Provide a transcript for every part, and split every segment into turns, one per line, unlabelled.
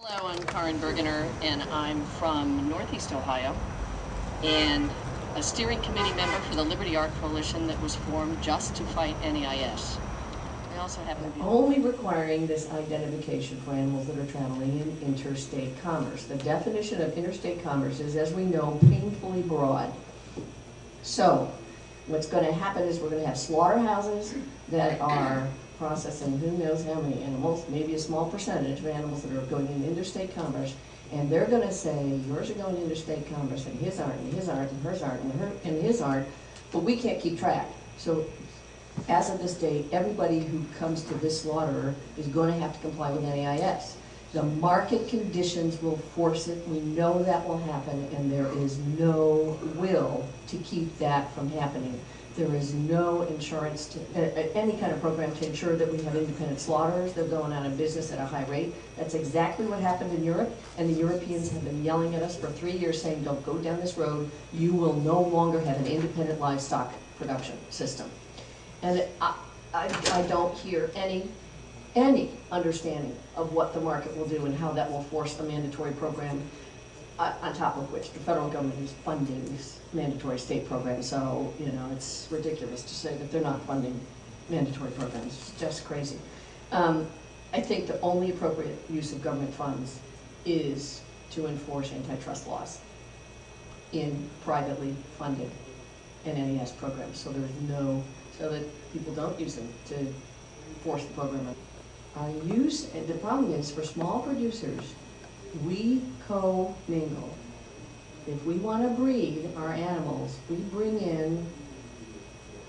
Hello, I'm Karin Bergener, and I'm from Northeast Ohio, and a steering committee member for the Liberty Art Coalition that was formed just to fight NAIS. I also happen to be
only requiring this identification for animals that are traveling in interstate commerce. The definition of interstate commerce is, as we know, painfully broad. So what's going to happen is we're going to have slaughterhouses that are processing who knows how many animals, maybe a small percentage of animals that are going in interstate commerce, and they're going to say, yours are going interstate commerce, and his aren't, and his aren't, and hers aren't, and his aren't, but we can't keep track. So as of this date, everybody who comes to this slaughterer is going to have to comply with NAIS. The market conditions will force it. We know that will happen, and there is no will to keep that from happening. There is no insurance, to any kind of program to ensure that we have independent slaughterers. They're going out of business at a high rate. That's exactly what happened in Europe, and the Europeans have been yelling at us for 3 years saying, don't go down this road. You will no longer have an independent livestock production system. And I don't hear any understanding of what the market will do and how that will force a mandatory program, on top of which the federal government is funding these mandatory state programs. So, you know, it's ridiculous to say that they're not funding mandatory programs. It's just crazy. I think the only appropriate use of government funds is to enforce antitrust laws in privately funded NAIS programs. So there's no, so that people don't use them to force the program. The problem is, for small producers, we co-mingle. If we want to breed our animals, we bring in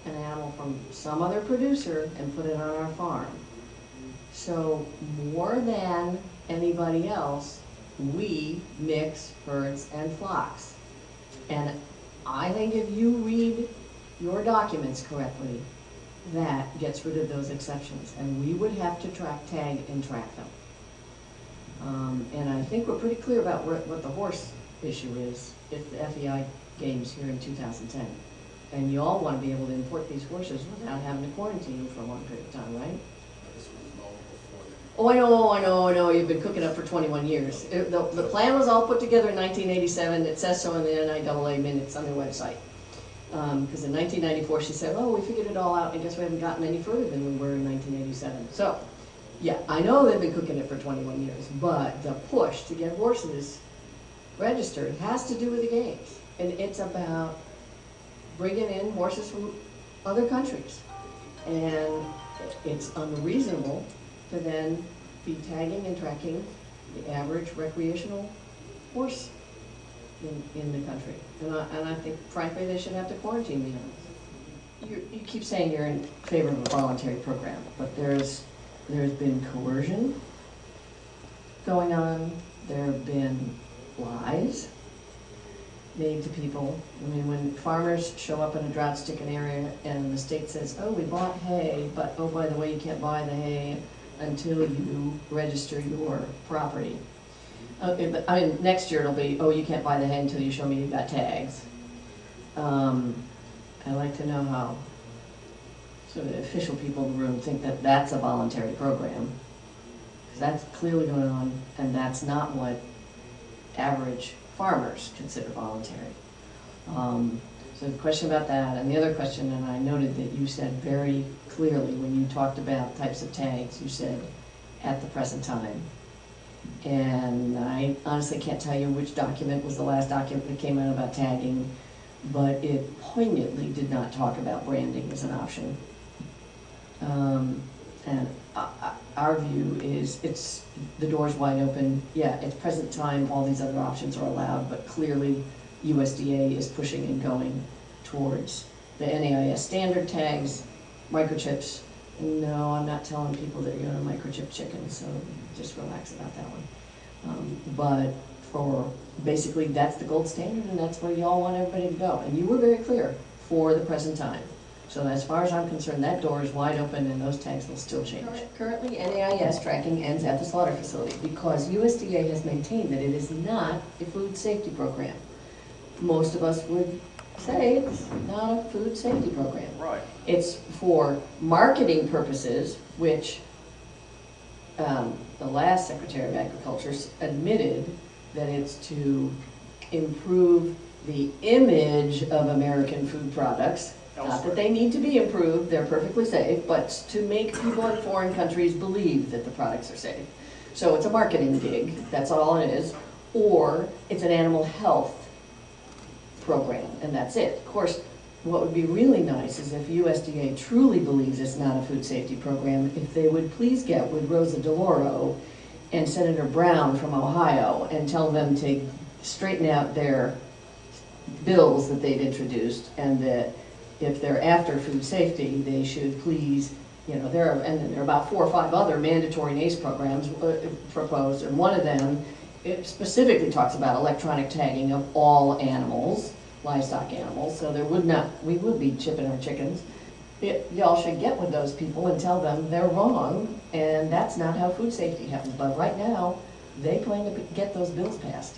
an animal from some other producer and put it on our farm. So more than anybody else, we mix herds and flocks. And I think if you read your documents correctly, that gets rid of those exceptions, and we would have to tag and track them. And I think we're pretty clear about what the horse issue is if the FEI games here in 2010. And you all want to be able to import these horses without having to quarantine them for a long period of time, right? Oh, I know, you've been cooking up for 21 years. The plan was all put together in 1987. It says so in the NIAA minutes on their website. Because in 1994 she said, oh, we figured it all out, and guess we haven't gotten any further than we were in 1987. So, yeah, I know they've been cooking it for 21 years, but the push to get horses registered has to do with the games. And it's about bringing in horses from other countries. And it's unreasonable to then be tagging and tracking the average recreational horse in the country. And I think, frankly, they should have to quarantine the animals. You keep saying you're in favor of a voluntary program, but there's been coercion going on. There have been lies made to people. I mean, when farmers show up in a drought-stricken area and the state says, oh, we bought hay, but oh, by the way, you can't buy the hay until you register your property. Okay, but I mean, next year it'll be, oh, you can't buy the hay until you show me you got tags. I'd like to know how sort of the official people in the room think that that's a voluntary program. Because that's clearly going on, and that's not what average farmers consider voluntary. So the question about that, and the other question, and I noted that you said very clearly when you talked about types of tags, you said at the present time. And I honestly can't tell you which document was the last document that came out about tagging, but it poignantly did not talk about branding as an option. And our view is the door's wide open. Yeah, at present time, all these other options are allowed, but clearly USDA is pushing and going towards the NAIS standard tags, microchips. No, I'm not telling people that you're going to microchip chicken, so just relax about that one. But for basically, that's the gold standard, and that's where you all want everybody to go. And you were very clear for the present time. So as far as I'm concerned, that door is wide open, and those tags will still change. Currently, NAIS tracking ends at the slaughter facility because USDA has maintained that it is not a food safety program. Most of us would say it's not a food safety program.
Right.
It's for marketing purposes, which the last Secretary of Agriculture admitted that it's to improve the image of American food products. Not that they need to be improved, they're perfectly safe, but to make people in foreign countries believe that the products are safe. So it's a marketing gig, that's all it is, or it's an animal health program, and that's it. Of course, what would be really nice is if USDA truly believes it's not a food safety program, if they would please get with Rosa DeLauro and Senator Brown from Ohio and tell them to straighten out their bills that they've introduced, and that if they're after food safety, they should please, you know, there are about 4 or 5 other mandatory NAIS programs proposed, and one of them, it specifically talks about electronic tagging of all animals, livestock animals, so we would be chipping our chickens. Y'all should get with those people and tell them they're wrong, and that's not how food safety happens. But right now, they plan to get those bills passed.